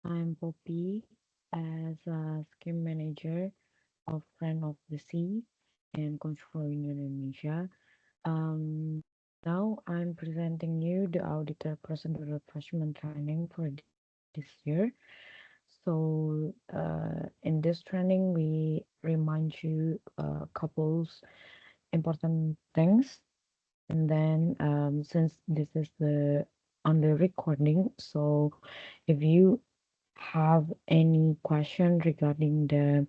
I'm Poppy as a scheme manager of Friend of the Sea and Controlling Indonesia. Now I'm presenting you the Auditor Procedure Refreshment training for this year. In this training, we remind you couples important things, and then since this is the under recording, so if you have any question regarding the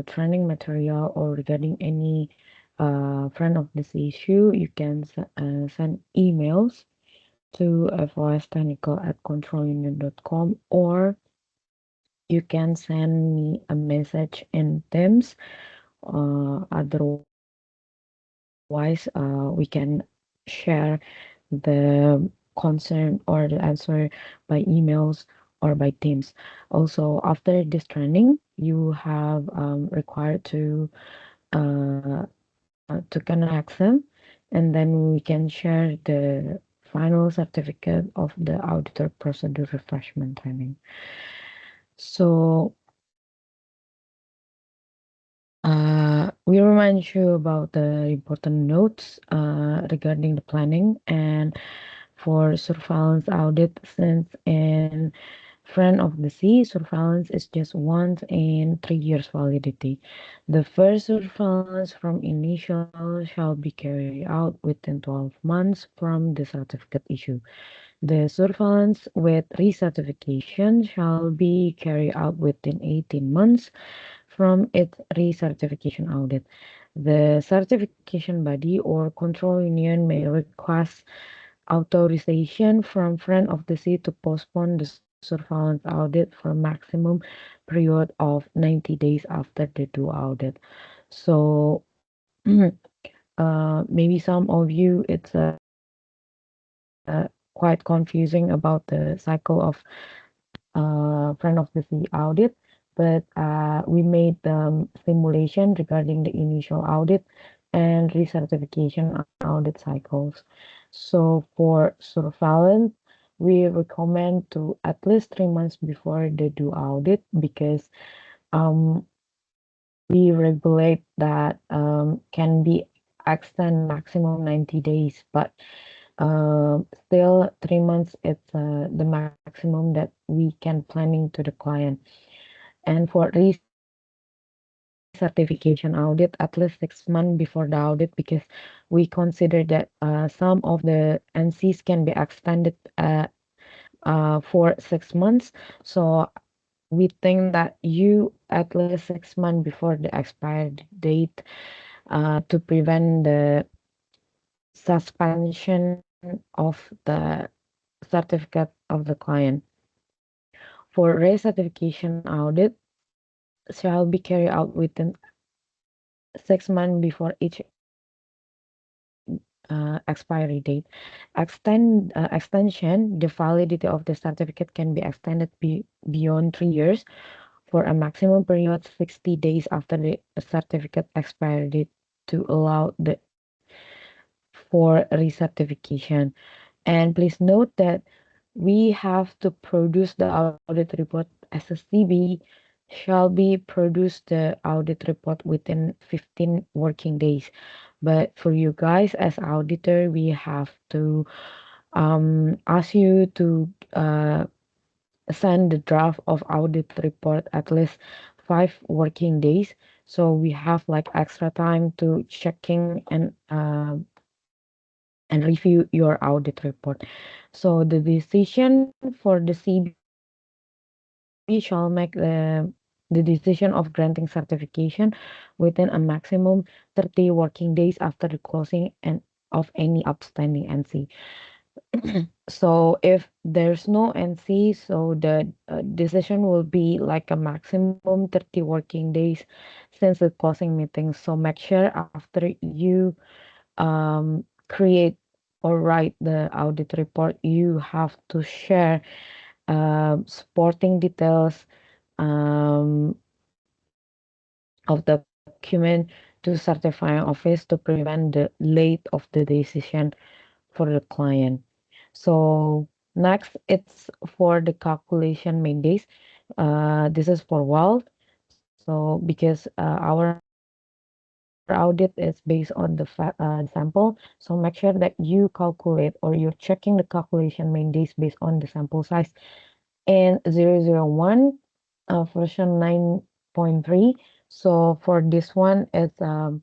training material or regarding any friend of this issue, you can send emails to voicetechnical@controlunion.com, or you can send me a message in Teams. Otherwise, we can share the concern or the answer by emails or by Teams. Also, after this training, you have required to connect them, and then we can share the final certificate of the auditor procedure refreshment training. So we remind you about the important notes regarding the planning and for surveillance audit, since in Friend of the Sea, surveillance is just once in 3 years validity. The first surveillance from initial shall be carried out within 12 months from the certificate issue. The surveillance with recertification shall be carried out within 18 months from its recertification audit. The certification body or control union may request authorization from Friend of the Sea to postpone the surveillance audit for maximum period of 90 days after the due audit. So maybe some of you it's quite confusing about the cycle of Friend of the Sea audit, but we made simulation regarding the initial audit and recertification audit cycles. So for surveillance, we recommend to at least 3 months before the due audit, because um, we regulate that can be extend maximum 90 days, but still 3 months it's the maximum that we can planning to the client. And for recertification audit, at least 6 months before the audit, because we consider that some of the NCs can be extended for 6 months. So we think that you at least 6 months before the expired date to prevent the suspension of the certificate of the client. For recertification audit shall be carried out within 6 months before each expiry date. Extension, the validity of the certificate can be extended beyond 3 years for a maximum period 60 days after the certificate expiry date, to allow the for recertification. And please note that we have to produce the audit report as a CB shall be produced the audit report within 15 working days. But for you guys as auditor, we have to ask you to send the draft of audit report at least 5 working days. So we have like extra time to checking and review your audit report. So the decision for the CB shall make the decision of granting certification within a maximum 30 working days after the closing and of any outstanding NC. So if there's no NC, so the decision will be like a maximum 30 working days since the closing meeting. So make sure after you create or write the audit report, you have to share supporting details um, of document to certifying office to prevent the late of the decision for the client. So Next, it's for the calculation main days. This is for WAL. So because our audit is based on the sample, so make sure that you calculate or you're checking the calculation main days based on the sample size. And 001 version 9.3. So for this one, it's a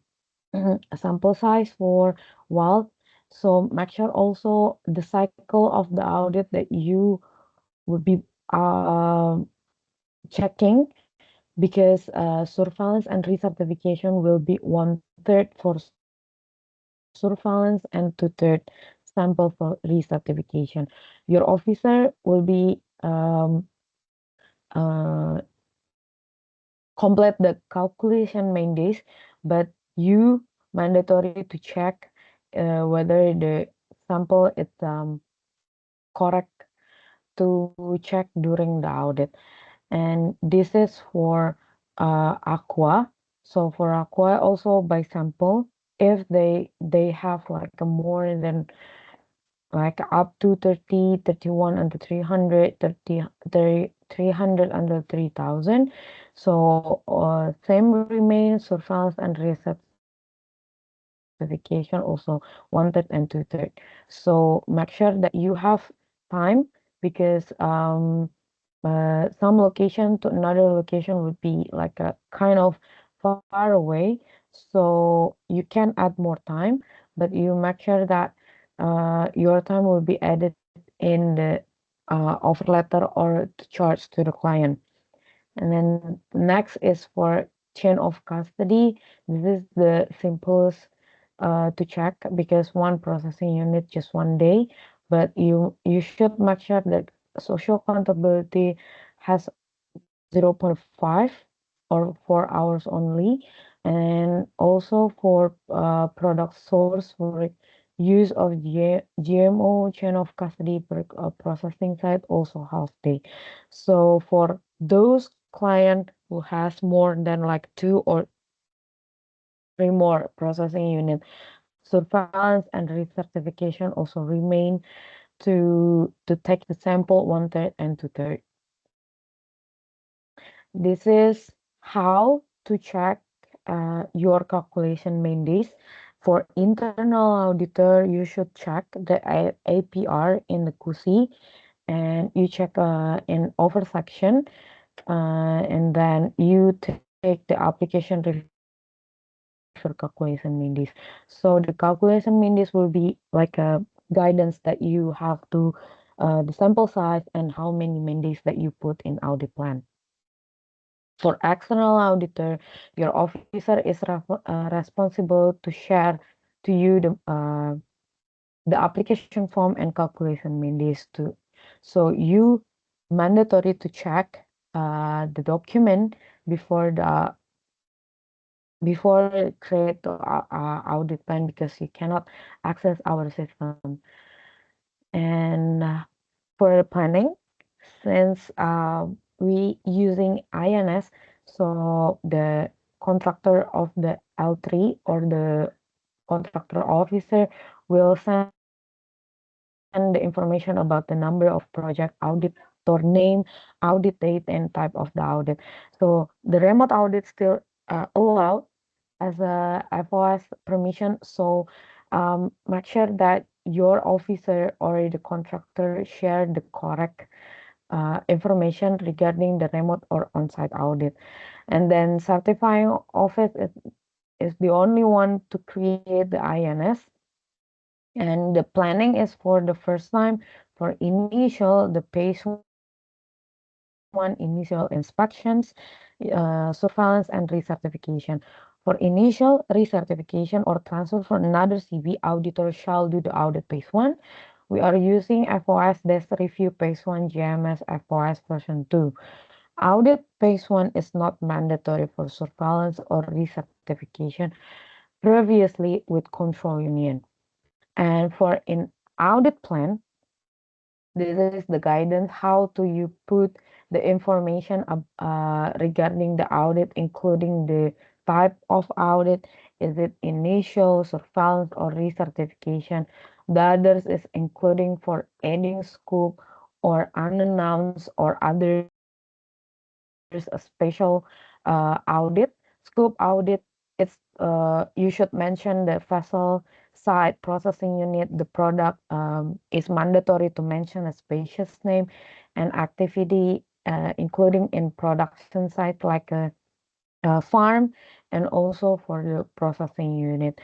sample size for WAL. So make sure also the cycle of the audit that you would be checking, because surveillance and recertification will be one third for surveillance and two third sample for recertification. Your officer will be uh, complete the calculation main days, but you mandatory to check whether the sample is correct to check during the audit. And this is for aqua. So for aqua also by sample, if they have like a more than like up to 30, 31 under 300, 300 under 3,000. So same remains surveillance and recertification also one third and two third. So make sure that you have time, because some location to another location would be like a kind of far away, so you can add more time, but you make sure that your time will be added in the offer letter or the charge to the client. And then next is for chain of custody. This is the simplest to check, because one processing unit just one day, but you should make sure that social accountability has 0.5 or 4 hours only. And also for product source for use of GMO chain of custody per processing site also half day. So for those client who has more than like two or three more processing unit, surveillance and recertification also remain to take the sample one third and two third. This is how to check your calculation main days. For internal auditor, you should check the APR in the QC, and you check in over section, and then you take the application refer calculation main days. So the calculation main days will be like a guidance that you have to the sample size and how many main days that you put in audit plan. For external auditor, your officer is responsible to share to you the application form and calculation mandates too. So you mandatory to check the document before the before create the audit plan, because you cannot access our system. And for planning, since we using INS, so the contractor of the L3 or the contractor officer will send the information about the number of project, audit or name, audit date, and type of the audit. So the remote audit still allowed as a FOS permission. So make sure that your officer or the contractor share the correct information regarding the remote or on-site audit. And then certifying office is the only one to create the INS. And the planning is for the first time for initial, the phase one, initial inspections, surveillance and recertification. For initial recertification or transfer for another CV, auditor shall do the audit phase one. We are using FOS-review phase one GMS FOS version 2. Audit phase one is not mandatory for surveillance or recertification previously with control union. And for in audit plan, this is the guidance how to you put the information regarding the audit, including the type of audit. Is it initial, surveillance, or recertification? The others is including for adding scope or unannounced or others a special audit. Scope audit, you should mention the vessel site processing unit, the product is mandatory to mention a spacious name and activity, including in production site like a farm and also for the processing unit.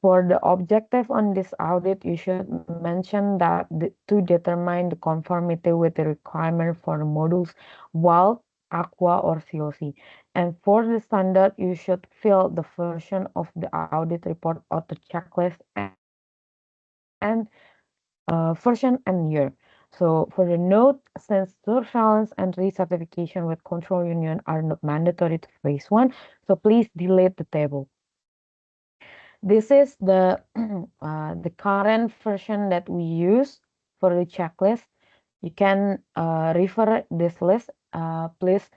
For the objective on this audit, you should mention that to determine the conformity with the requirement for the modules WAL, Aqua, or COC. And for the standard, you should fill the version of the audit report or the checklist and version and year. So for the note, since surveillance and recertification with control union are not mandatory to phase one, so please delete the table. This is the current version that we use for the checklist. You can refer this list. Please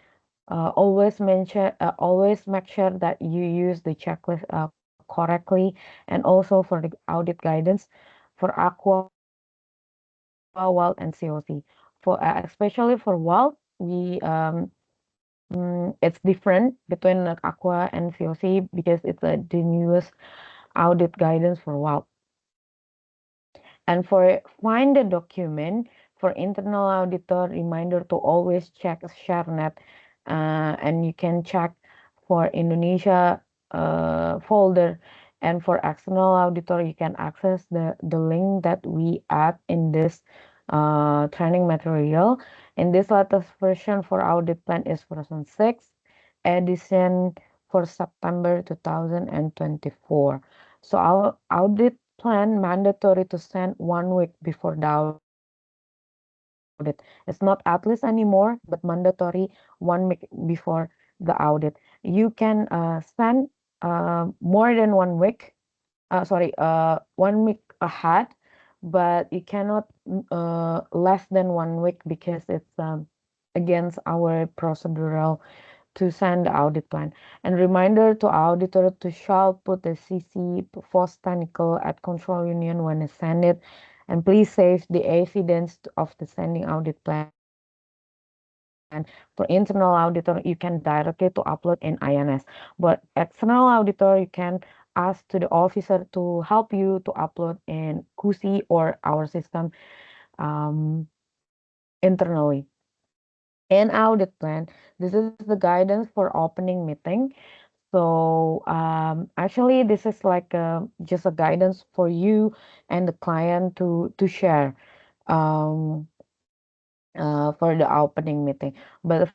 always make sure that you use the checklist correctly, and also for the audit guidance for Aqua, WAL, and COC. Especially for WAL, it's different between like Aqua and COC because it's the newest audit guidance for WAL. And for find the document for internal auditor, reminder to always check ShareNet, and you can check for Indonesia folder. And for external auditor, you can access the link that we add in this training material. In this latest version for audit plan is version 6, edition for September 2024. So our audit plan mandatory to send 1 week before the audit. It's not at least anymore, but mandatory 1 week before the audit. You can send more than 1 week. Sorry, 1 week ahead, but you cannot less than 1 week because it's against our procedural to send the audit plan. And reminder to auditor to shall put the CC post technical at control union when it send it. And please save the evidence of the sending audit plan. For internal auditor, you can directly to upload in INS. But external auditor, you can ask to the officer to help you to upload in QC or our system um, internally. In audit plan, this is the guidance for opening meeting. So actually, this is like just a guidance for you and the client to share um, for the opening meeting. But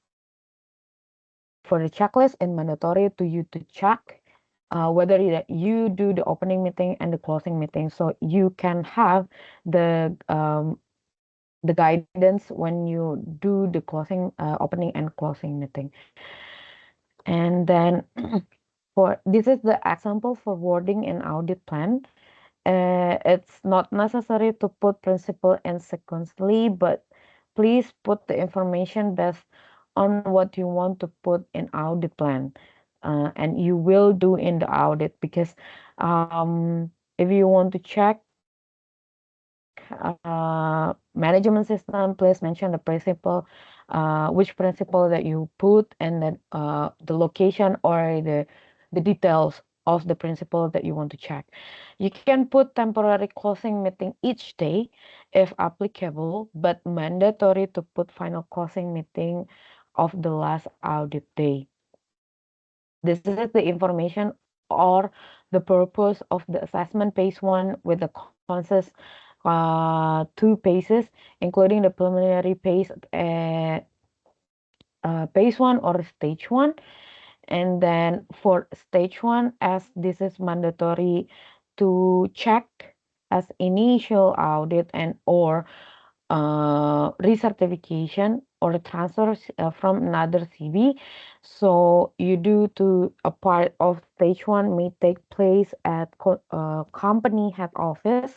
for the checklist, it's mandatory to you to check whether you do the opening meeting and the closing meeting, so you can have the the guidance when you do the closing, opening and closing meeting. And then for this is the example for wording in audit plan. It's not necessary to put principle and sequentially, but please put the information based on what you want to put in audit plan, and you will do in the audit because if you want to check management system, please mention the principle, which principle that you put, and then the location or the details of the principle that you want to check. You can put temporary closing meeting each day if applicable, but mandatory to put final closing meeting of the last audit day. This is the information or the purpose of the assessment phase one with the consensus 2 phases, including the preliminary phase, phase one or stage one. And then for stage one, as this is mandatory to check as initial audit and or recertification or transfer from another CV. So you do to a part of stage one may take place at company head office.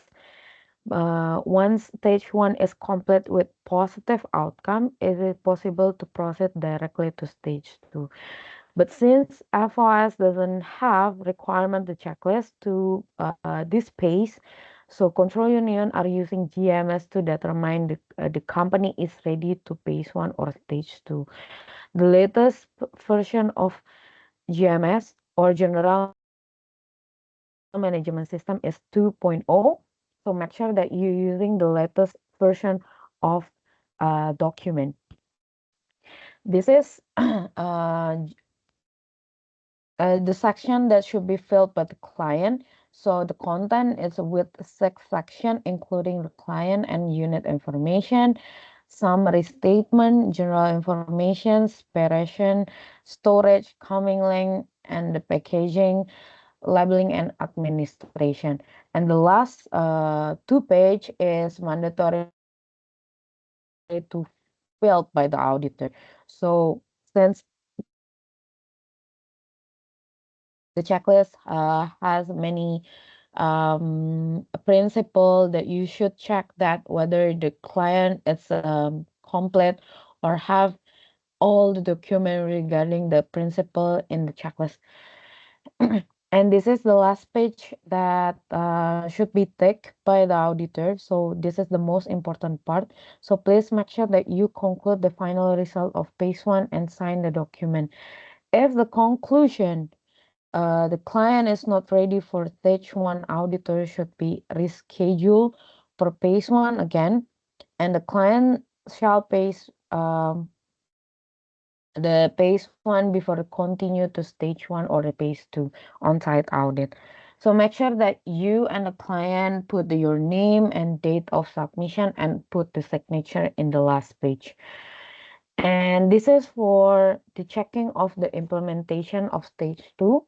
Once stage one is complete with positive outcome, it is possible to proceed directly to stage two. But since FOS doesn't have requirement the checklist to this phase, So control union are using GMS to determine the company is ready to phase one or stage two. The latest version of GMS or General Management System is 2.0. So make sure that you're using the latest version of document. This is the section that should be filled by the client. So the content is with six section, including the client and unit information, summary statement, general information, separation, storage, coming link, and the packaging, labeling, and administration. And the last two-page is mandatory to filled by the auditor. So since the checklist has many principle that you should check that whether the client is complete or have all the document regarding the principle in the checklist. And this is the last page that should be ticked by the auditor. So this is the most important part. So please make sure that you conclude the final result of phase one and sign the document. If the conclusion the client is not ready for stage one, auditor should be rescheduled for phase one again, and the client shall phase the phase one before continue to stage one or the phase two on-site audit. So make sure that you and the client put your name and date of submission and put the signature in the last page. And this is for the checking of the implementation of stage two.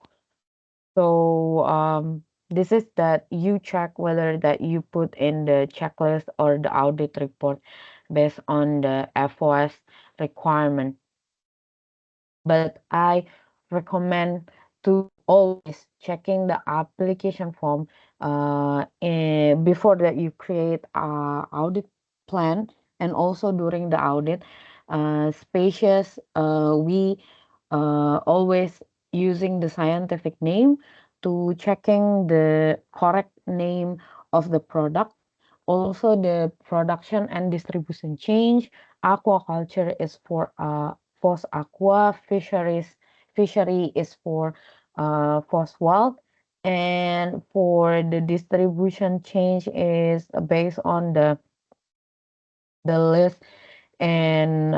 So this is that you check whether that you put in the checklist or the audit report based on the FOS requirement. But I recommend to always checking the application form before that you create a audit plan, and also during the audit spacious we always using the scientific name to checking the correct name of the product, also the production and distribution change. Aquaculture is for FOS Aqua, fishery is for FOS Wild, and for the distribution change is based on the list and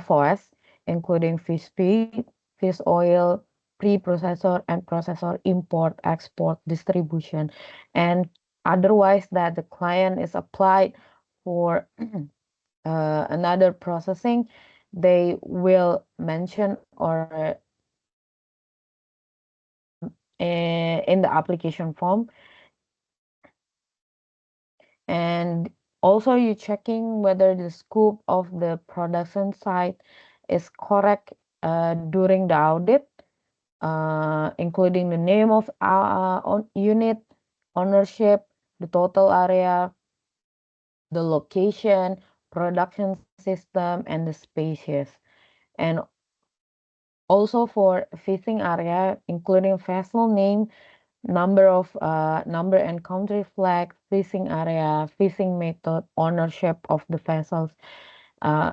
FOS, including fish feed, fish oil, pre-processor and processor, import, export, distribution, and otherwise that the client is applied for another processing, they will mention or in the application form. And also you checking whether the scope of the production site is correct during the audit, including the name of unit, ownership, the total area, the location, production system, and the species. And also for fishing area, including vessel name, number and country flag, fishing area, fishing method, ownership of the vessels,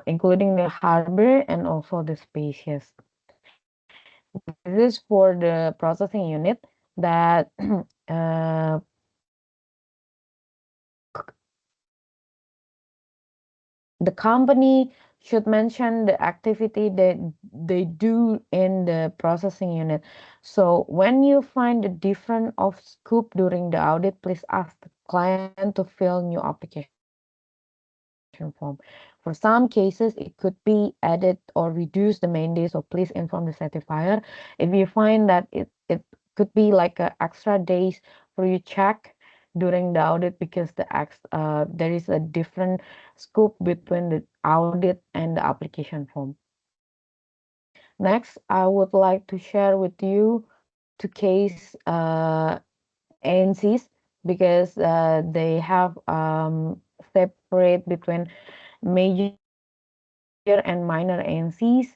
including the harbor and also the species. This is for the processing unit that uh, the company should mention the activity that they do in the processing unit. So when you find the difference of scope during the audit, please ask the client to fill new application form. For some cases, it could be added or reduce the main day, so please inform the certifier. If you find that it could be like extra days for you check during the audit because there is a different scope between the audit and the application form. Next, I would like to share with you to case ANCs because they have separate between major and minor ANCs.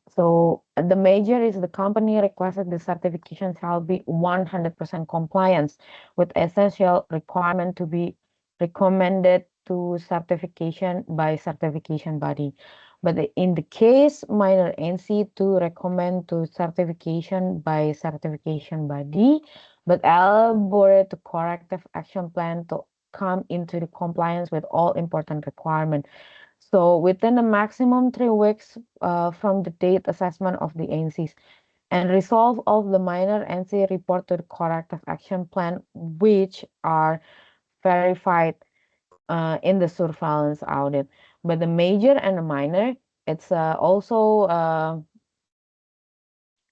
So the major is the company requested the certification shall be 100% compliance with essential requirement to be recommended to certification by certification body. But in the case minor NC to recommend to certification by certification body, but elaborate the corrective action plan to come into the compliance with all important requirements. So within a maximum 3 weeks from the date assessment of the ANCs and resolve of the minor NC report to the corrective action plan, which are verified in the surveillance audit. But the major and the minor, it's also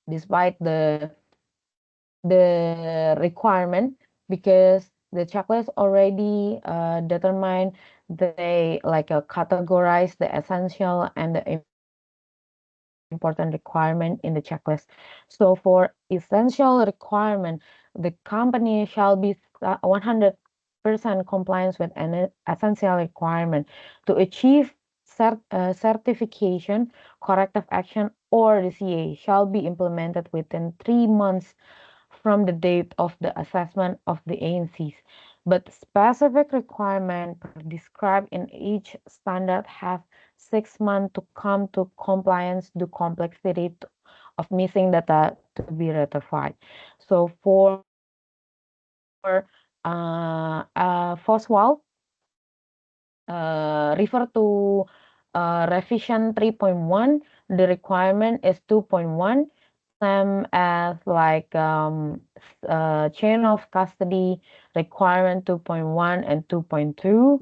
despite the requirement because the checklist already determine they like categorize the essential and the important requirement in the checklist. So for essential requirement, the company shall be 100% compliance with an essential requirement to achieve certification, corrective action, or the CA shall be implemented within 3 months from the date of the assessment of the ANCs. But specific requirements described in each standard have 6 months to come to compliance due complexity of missing data to be ratified. So for FOSWAL, refer to revision 3.1, the requirement is 2.1, same as like chain of custody requirement 2.1 and 2.2,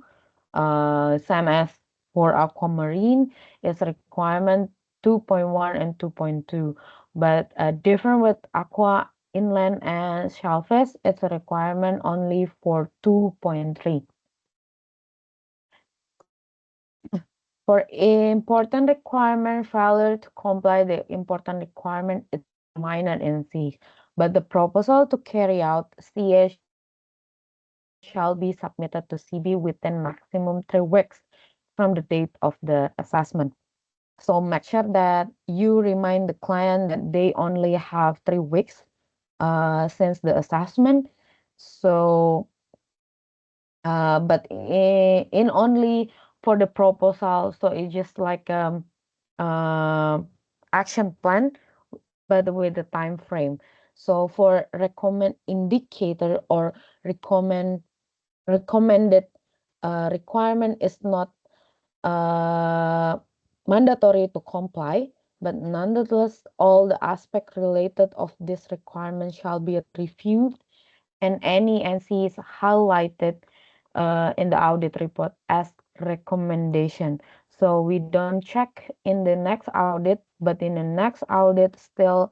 same as for aquamarine is requirement 2.1 and 2.2, but different with aqua inland and shellfish, it's a requirement only for 2.3. For important requirement, failure to comply the important requirement is minor in C, but the proposal to carry out CA shall be submitted to CB within maximum 3 weeks from the date of the assessment. So make sure that you remind the client that they only have 3 weeks since the assessment. So but in only for the proposal, so it's just like uh, action plan, but with the time frame. So for recommend indicator or recommended requirement is not uh, mandatory to comply, but nonetheless, all the aspect related of this requirement shall be reviewed and any NC is highlighted in the audit report as recommendation. So we don't check in the next audit, but in the next audit still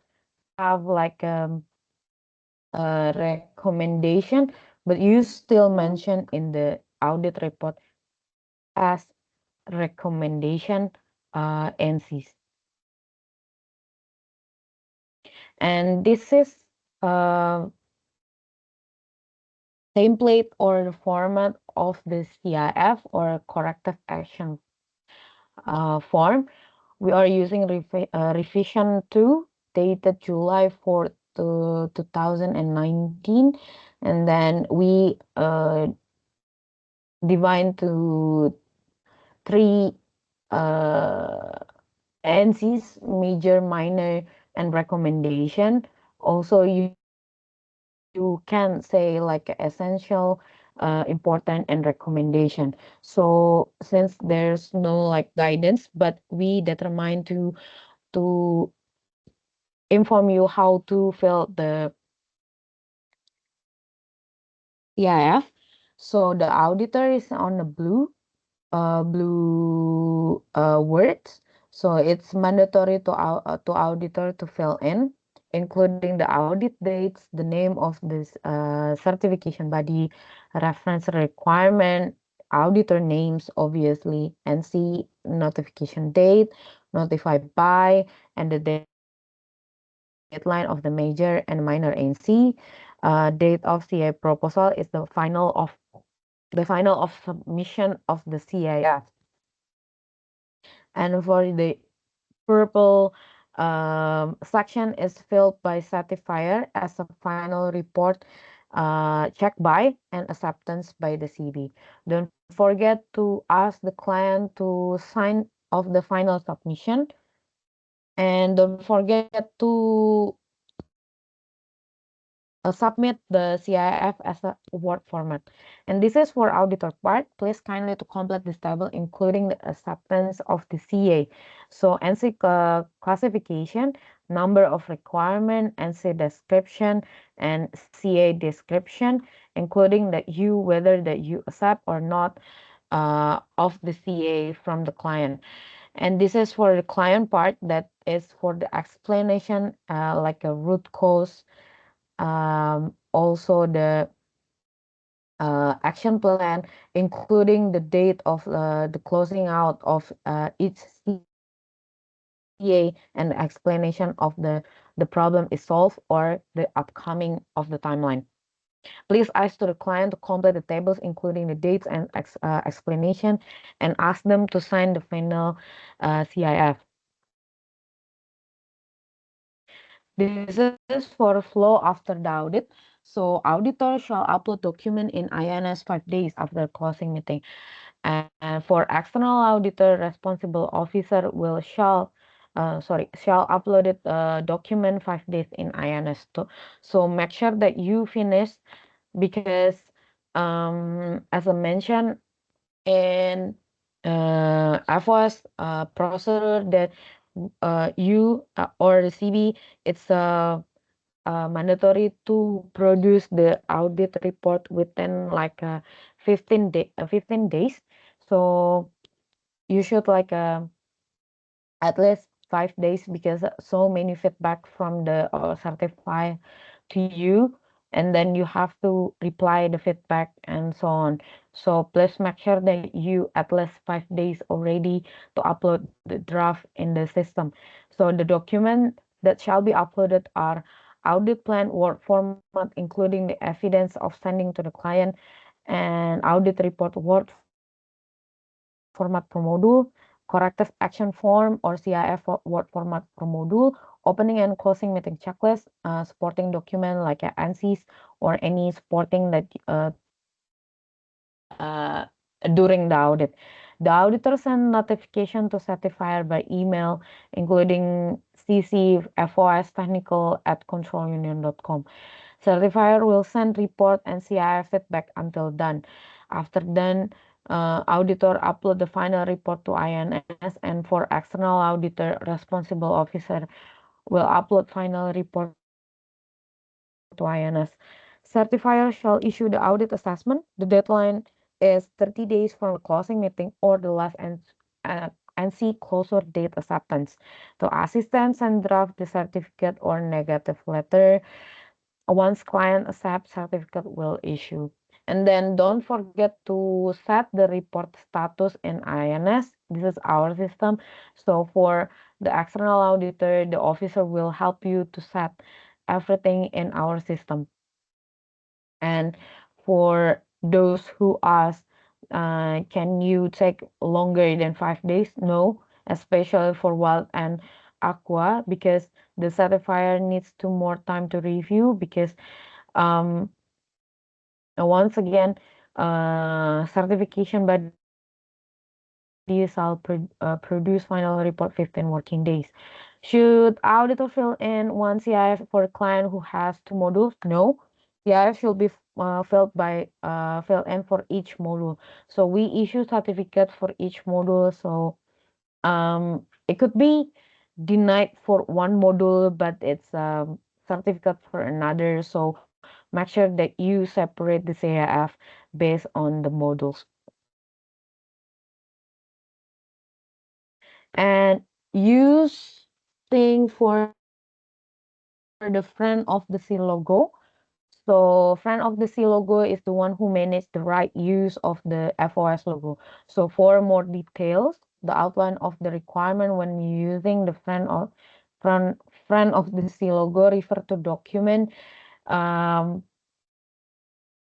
have like a recommendation, but you still mention in the audit report as recommendation NCs. And this is uh, template or the format of the CIF or corrective action form. We are using revision 2 dated July 4th to 2019, and then we divide to three uh, NCs, major, minor, and recommendation. Also, you can say like essential, important, and recommendation. So since there's no like guidance, but we determine to inform you how to fill the EIF. So the auditor is on the blue words. So it's mandatory to auditor to fill in, including the audit dates, the name of this certification body, reference requirement, auditor names, obviously, NC notification date, notified by, and the deadline of the major and minor NC. Date of CA proposal is the final of submission of the CIF. And for the purple section is filled by certifier as a final report checked by and acceptance by the CB. Don't forget to ask the client to sign off the final submission, and don't forget to submit the CIF as a Word format. And this is for auditor part. Please kindly to complete this table, including the acceptance of the CA. So NC classification, number of requirement, NC description, and CA description, including that you whether that you accept or not of the CA from the client. And this is for the client part, that is for the explanation, like a root cause, also the action plan, including the date of the closing out of each CA, and the explanation of the problem is solved or the upcoming of the timeline. Please ask to the client to complete the tables, including the dates and explanation, and ask them to sign the final CIF. This is for flow after the audit. So auditor shall upload document in INS 5 days after closing meeting. And for external auditor, responsible officer shall upload it document 5 days in INS too. So make sure that you finish, because as I mentioned in FOS procedure, that you or the CB, it's mandatory to produce the audit report within like 15 days. So you should like at least 5 days, because so many feedback from the certifier to you, and then you have to reply the feedback and so on. So please make sure that you at least 5 days already to upload the draft in the system. So the document that shall be uploaded are audit plan Word format, including the evidence of sending to the client, and audit report Word format per module, corrective action form or CIF Word format per module, opening and closing meeting checklist, supporting document like ANSYS or any supporting that during the audit. The auditor send notification to certifier by email, including CC FOS technical at controlunion.com. Certifier will send report and CII feedback until done. After done, auditor upload the final report to INS, and for external auditor, responsible officer will upload final report to INS. Certifier shall issue the audit assessment. The deadline is 30 days from the closing meeting or the last NC closure date acceptance. So assistants and draft the certificate or negative letter. Once client accepts, certificate will issue. And then don't forget to set the report status in INS. This is our system. So for the external auditor, the officer will help you to set everything in our system. And for those who ask, can you take longer than 5 days? No, especially for wild and aqua, because the certifier needs to more time to review, because um, once again, certification body shall produce final report 15 working days. Should auditor fill in one CIF for a client who has two modules? No. CIF should be filled in for each module. So we issue certificate for each module. So it could be denied for one module, but it's certificate for another. So make sure that you separate the CIF based on the modules. And use thing for the friend of the C logo. So friend of the C logo is the one who manage the right use of the FOS logo. So for more details, the outline of the requirement when using the friend of the C logo, refer to document um,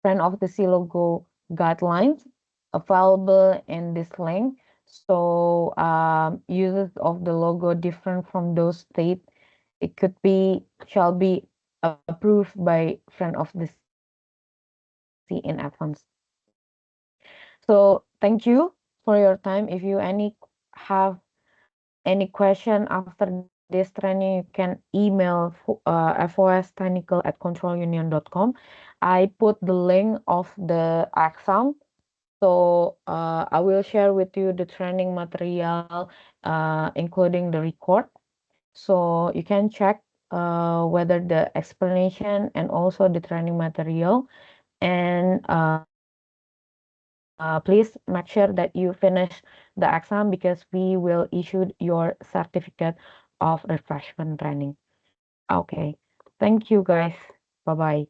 friend of the C logo guidelines available in this link. So uses of the logo different from those state, it could be shall be approved by friend of the C in advance. So thank you for your time. If you have any question after this training, you can email fostechnical@controlunion.com. I put the link of the exam. So I will share with you the training material, including the record. So you can check whether the explanation and also the training material. And please make sure that you finish the exam because we will issue your certificate of refreshment training. Okay. Thank you guys. Bye bye.